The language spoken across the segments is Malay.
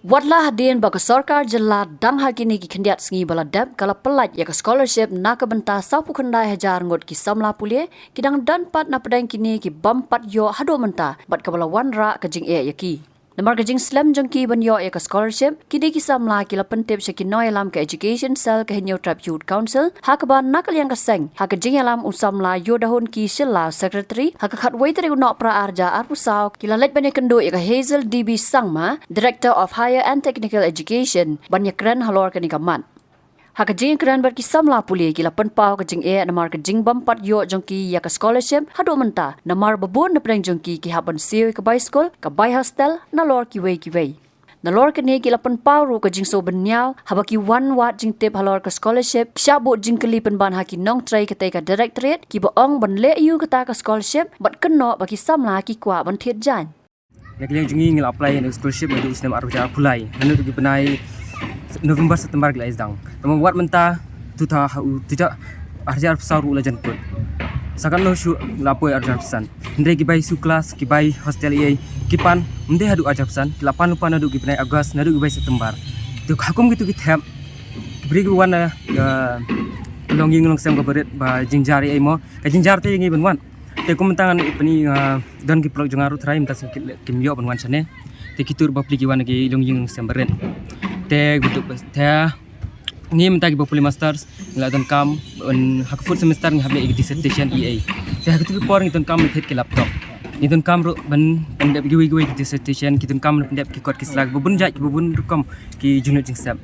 Wadlah hadin baka sarkar jela dang hakini ki khendiat sngi bala dab kala pelat ya ka scholarship na ka benta sapu khandai hajar ngot ki samla pulie kidang dan pat na pedang kini ki bampat yo hado menta bat ka bala wanra ka jing e yaki namar ka jing slam jangki ban yo ya ka scholarship kini ki samla ki la pentep shaki noy lam ka education cell ka henyo trap youth council ha ka ban nakal yang ka seng ha ka jing lam usamla yo dahon ki shilla secretary ha ka khat waiter no pra arja arpusau ki la let bane kendo ya ka Hazel DB Sangma director of higher and technical education banyak keren halor ka ni kaman ha ka jing keren ber ki samla puli ki la penpau ka jing e namar ka jing bampat yo jongki ya ka scholarship hado menta namar babon na preng jongki ki haban siu ka bai school ka bai hostel na lor ki wei na lor ka ni ki la penpau ru ka jing so benyau haba ki wan wat jing tip halor ka scholarship syabu jing keli penban ha ki nong trai ka te ka directorate ki boong ban le yu ka ta ka scholarship bat keno ba ki samla ki kwa ban thiet jan nak liang jungi ngil apply in scholarship untuk Islam Arja Pulai hanu di benai November September gelai dang tama wat menta tu ta tidak arjar saru la janput sakan no shu lapoi arjar pesan ndre ki bai su kelas ki bai hostel ei ki pan mde hadu arjar pesan ki lapan lupa nadu ki benai Agust nadu ki bai September tu hakum gitu ki thap beri ki wana longing long sem ka berit ba jingjari ei mo ka jingjar te ngi benwan te kumentangan ipani dan ki plog jongaru trai mta kim yo benwan chane te kitur ba pligi wana ki longing sem beren te gutuk te ni menta ki bopuli masters la dan kam hak fourth semester ni hable dissertation EA te hak tu por ni dan kam thet ki laptop ni dan kam ro ban pendep gi dissertation ki dan kam pendep ki kot ki slag bubun jaj bubun rukom ki junut jingsap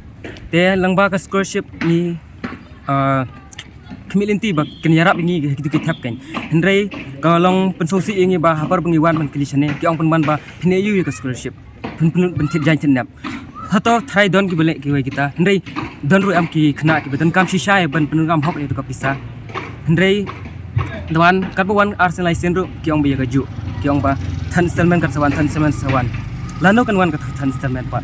te langba ka scholarship ni kemilinti ba kenyarap ingi gitu ki tap kan hendrai kalong pensosi ingi ba habar bengiwan ban kilisane ki ong penban ba hineyu ka scholarship pen tit jan tenap hato try don ki bele ki kita hendrai don ru am ki khna ki betan kam shisha ban penungam hok ni to ka pisa hendrai dan kat bawan arsenal license ru ki ong be ka ju ki ong ba than installment ka than sawan lano kan wan ka than installment pa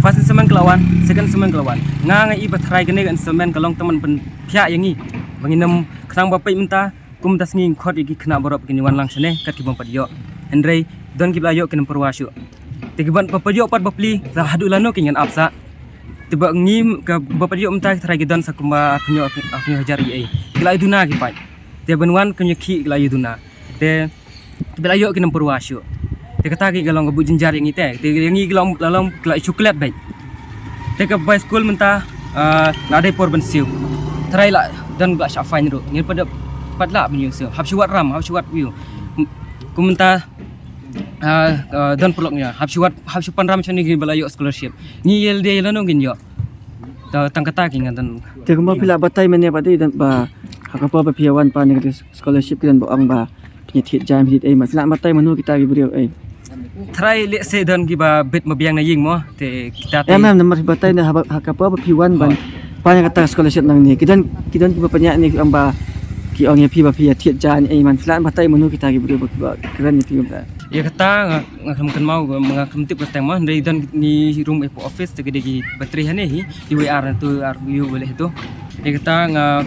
first installment kelawan second installment kelawan nga i ba try gane ka installment kalong teman pen phya yangi banginam khnang bapai minta kum tasngi khot gi khna borop kini wan lang sene kat ki bampat yo hendrai don ki blayo kin perwasu tiban papayo pat bapli hadu lano kingan apsa tiba ngim ka bapayo minta try gidan sakumba aknyo hajar ei gila iduna ki pai te benwan kunyo ki gila iduna te blayo kin perwasu te kata ki galong bu jinjar ngi te ngi galong lalong gila coklat bai te ka bai school minta ladai por bensiu try la dan gak syafain ru ngir pada padla bunyi se habshuat ram habshuat view kumenta dan peloknya habshupan ram chani gi balayo scholarship ni yel de lano gin yo tangkata ki ngan te kuma pila batai mene pati dan ba hakapa ba piawan pa ni scholarship dan boang ba ni thit jam hit ei ma pila batai manu kita gi brio ei try le se dan gi ba bet mabiang na ying mo te kita te namar batai na hakapa ba piwan ban banyak kata scholarship nang ni kidan ki banyak ni amba ki ong ya pi ba pi thiet jan ei man flan batai menu kita gi bro ba keren ni pi ba ya kata ngam kan mau ngam tip ketang mah dari dan ni room office te gede gi bateri hane hi di WR tu review boleh itu ya kata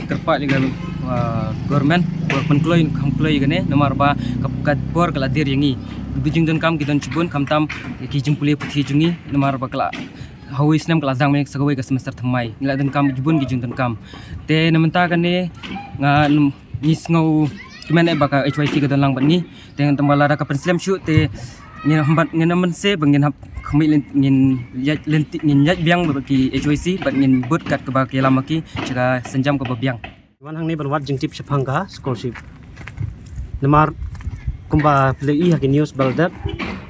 kerpa dengan government penkloy kamkloy gane nomor ba kat bor kala dir yangi bujing dan kam kidan cibun kam tam ki jempuli puthi jungi nomor ba kala hawi snam kala jang mek sagawai ka semester thamai ngila dan kam jibun gi jung dan kam te namenta kane nga ni ngau kimen e baka HYC ka dan lang ban ni te tambala ra ka penslam shu te ngin hambat ngin man se bangin hap khami ngin lenti ngin yat biang baki HYC bat ngin but kat ka ba ke lamaki chaka senjam ka biang wan hang ni ban wat jing tip shapanga scholarship namar kumba play ha ki news baldat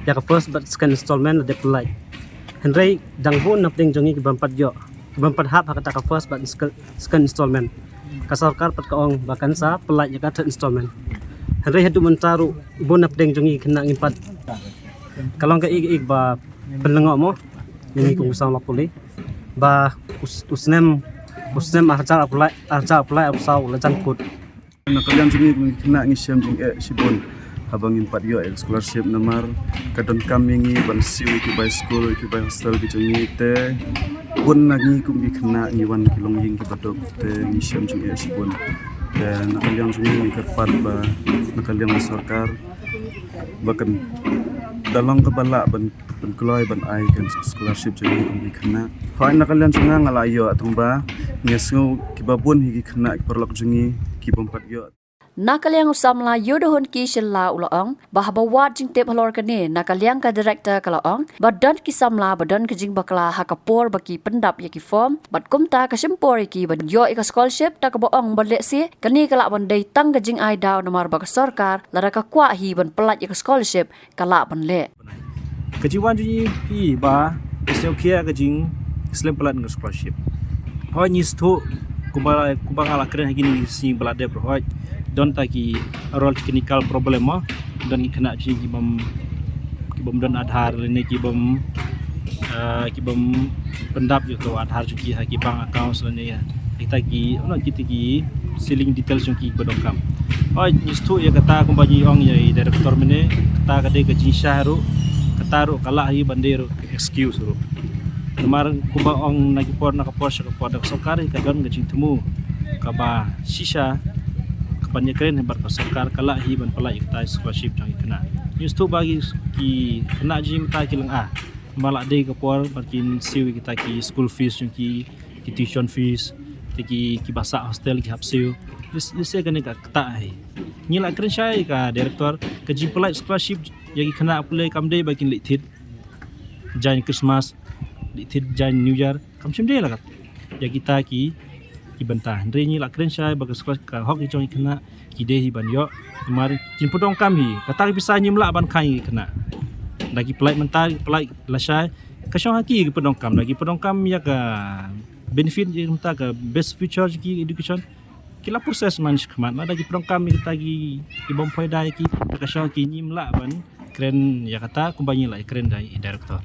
ya ka first but second installment de play hendrai dangbun napting jongi ki bampat yo bampat hap hakata ka first but second installment ka sarkar pat ka ong bakan sa pelaj ya ka third installment hendrai hadu mentaru bon napting jongi kena ngimpat kalong ka ig ba penlengo mo ngi kung sang lapuli ba usnem arja apply usau la jangkut nakalian jongi kena ngi syam jing sibon habangin pat yo scholarship namar kadon kamingi ban siwi ki by school ki by hostel ki jongi te bun nagi kum gi khna ngi wan ki long ying ki badok te ngi syam jing sibon te nakalian jongi ngi kerpat ba nakalian sarkar bakan dalam kebala ban ban kloi ban ai kan scholarship jadi kum khana hoi na kalian sunga ngala yo atungba ngesngo kibabun higi khana perlok jungi kibompat yo Nakaliang usamla yodohon ki shilla ulaong bahbawat jing tep halor kane nakaliang ka director kalaong badan ki samla badan ki jing bakla hakapor baki pendap yaki form bat kumta ka simpor ki ban yo ika scholarship ta ka boong balek si kani kala bandai tang ka jing ai daw namar bak sarkar lara ka kwa hi ban pelat ika scholarship kala ban le kejiwan junyi pi ba iseu kia kejing Islam pelat dengan scholarship hoi nyistu kumbang ala keren gini sing pelat de hoi don taki role technical problem don kena ji kibam don adhar ni kibam pendap jo adhar juki ha kibang account ni ya kita ki ono kita ki selling details juki bedongkam oi nistu ya kata kumbaji ong ya director mene kata kade ke jisharu kataru kala hi bandero excuse ru kemar kumbang ong nakapor syakapor sokari kadon gajing temu kaba shisha banyak keren hebat pasar kala hi ban pala ikta scholarship jang kena news tu bagi ki kena jim ta ki lang malak de kapor barkin siwi kita ki school fees jang ki tuition fees ki basa hostel ki hapsiu this kena ka ta ai ngila keren syai ka director ke jim pala scholarship yagi kena apply kam de bakin litit jan Christmas litit jan New Year kam sim de la yagi ta ki bentah ndre ni la kren syai bagas ka hok jong kena kide hi ban yo mari jin pudong kam hi kata bisa nyimla ban khai kena lagi pelai mentar pelai la syai ka syong haki pudong kam lagi pudong kam ya ka benefit je menta ka best future ki education kila proses man khmat la lagi pudong kam kita gi ibom faida ki ka syong ki nyimla ban kren ya kata kumbanyi la kren dai director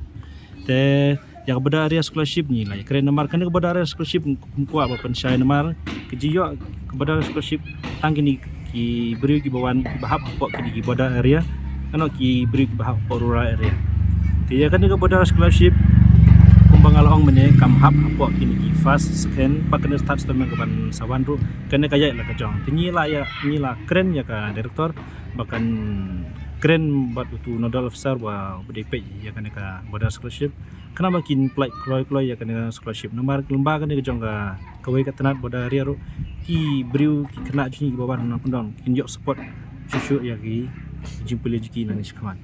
te yang kepada area scholarship ni lah kerana namar kena kepada area scholarship kuat apa pensyai namar kejiyo kepada scholarship tang kini ki beri ki bawan bahap apa kini ki kepada area kena ki beri ki bahap rural area dia kena kepada scholarship kumbang along mene kam hap apa kini ki first second pak kena start statement keban sawan ru kena kaya lah kajong tinyi lah ya ni lah keren ya ka director bahkan keren buat itu nodal officer wa BDP ya kena ka kepada scholarship kenapa kin play kloy ya kena scholarship nomor lembaga ni kejong ka kawai ka tenat boda ria ro ki briu ki kena jini bawan na pendon kin yok support susu ya ki jimpule jiki na ni sekaman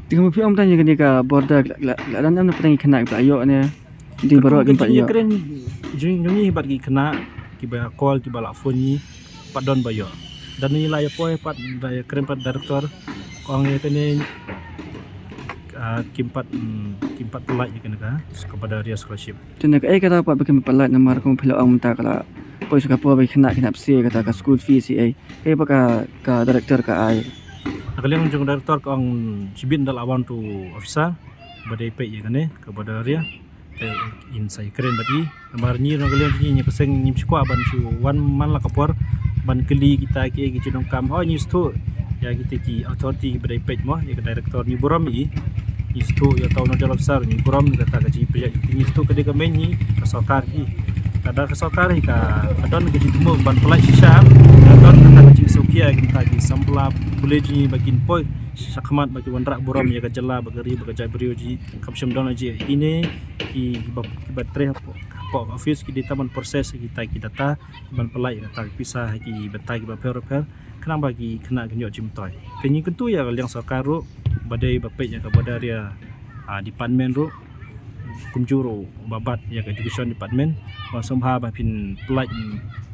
Tengok pi om tanya kini ka border la dan am petang kena ka ayo ne di baru gempa yo keren juni hebat ki kena ki ba call ki bala phone ni padon bayo dan ni la ya poe pat da keren pat director kong ya kene kimpat pelat je kena ka kepada area scholarship. Tena ka kata apa bagi pelat namar ko phelo ang menta kala poi suka po bagi kena psi kata ka school fees ai baka ka director ka ai nakaliang jong director ko ang sibin dal awan tu officer badai pe ye kane kepada area insai keren bagi namar ni nakaliang ni keseng ni sikwa ban su wan man la kapor ban keli kita ki cidong kam oh news tu ya kita ki authority badai pe mo ya director ni buram i istu ya tahu nodal besar ni buram kata gaji pria ini istu kedeka menyi kasokar ki kada kasokar ka adon gaji temu ban pelai sisa adon kata gaji sokia kita ki sampla buleji bakin poi sakmat bagi wandrak buram ya gajala bagari bagaja brioji kapsem don aji ini ki batre po office ki ditaman proses kita ki data ban pelai kata pisah ki betai ki baper kenapa bagi kena genyo jimtoy kenyi kentu ya yang sokaru badai bapek yang kepada area department ru kumjuro babat ya ke education department wasomha bapin pelaj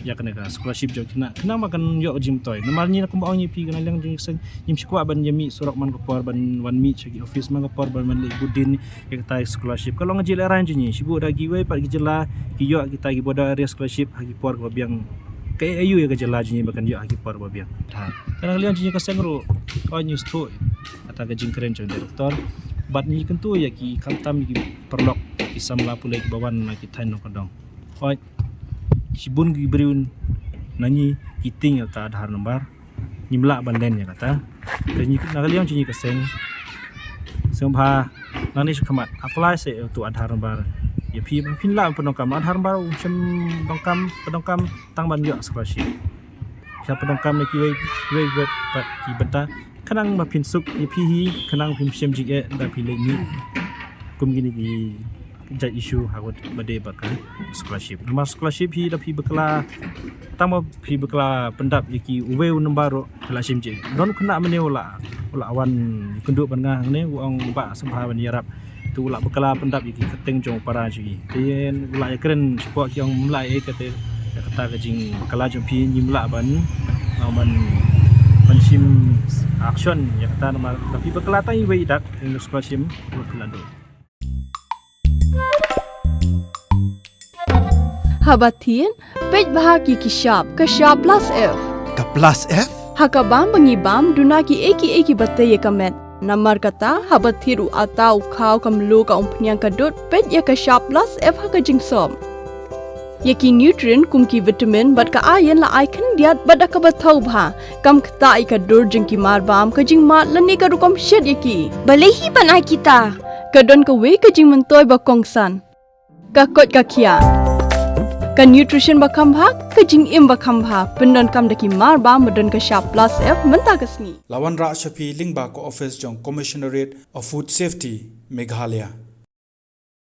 ya kena scholarship jo kena makan yo jim toy namarnya kumbang ni pi kena lang jing seng nyim sikwa ban yami surak man kapor ban wan mi segi office man kapor ban man budin ya kita scholarship kalau ngajil arrange ni sibu dagi we pat gijela ki yo kita gi boda area scholarship hagi por ko biang kay ayu ya gajela jini bahkan yo hagi por biang kana lian jini kaseng ru ko news tu kata gajing keren jong director bat ni kentu ya ki kantam ki perlok ki samla pulai ki bawan na ki thain no kadong oi sibun ki briun nanyi kiting ya ta adhar nomor nimla banden ya kata ni nakaliang jini kaseng sembha nani sukhamat apply se tu adhar nomor ya pi pinla penongkam adhar nomor usem penongkam tang ban yo scholarship siapa penongkam ni ki we pat ki benta kanang ma pin suk ni phi hi kanang phim shem jing e da phi le ni kum gini gi ja issue ha got bade bakal scholarship nama scholarship hi da phi bakla tama phi bakla pendap yaki uwe nambaro scholarship je don kena mene ula awan kenduk banga ne ong ba sabha ban yarap tu ula bakla pendap yaki keteng jong para ji ten ula ya keren support yang mulai kate kata ka jing bakla jong phi nyimla ban man sim action ya kata nama tapi bakla tai we dak scholarship bakla do Habatin, pej bahagi kishap, kashap plus F. Ka plus F? Hakabam bangibam dunaki eki batay kamet. Namar kata habathiru atau kau kamlu ka umpnyang kadut pej ya kashap plus F hakajing som. Yaki nutrient kumki vitamin bat ka ayan la icon diat bat ka bathau bha kam kta i ka dur jingki marbam kajing mat lani ka rukom shed yaki. Balehi banai kita. Kadon ka we kajing mentoy ba kongsan. Ka kot ka kia. Ka nutrition bakam bha kajing im bakam bha pendon kam daki marba medon ka sharp plus F menta kasni. Lawan Ra Shafi Lingba ko office jong Commissionerate of Food Safety Meghalaya.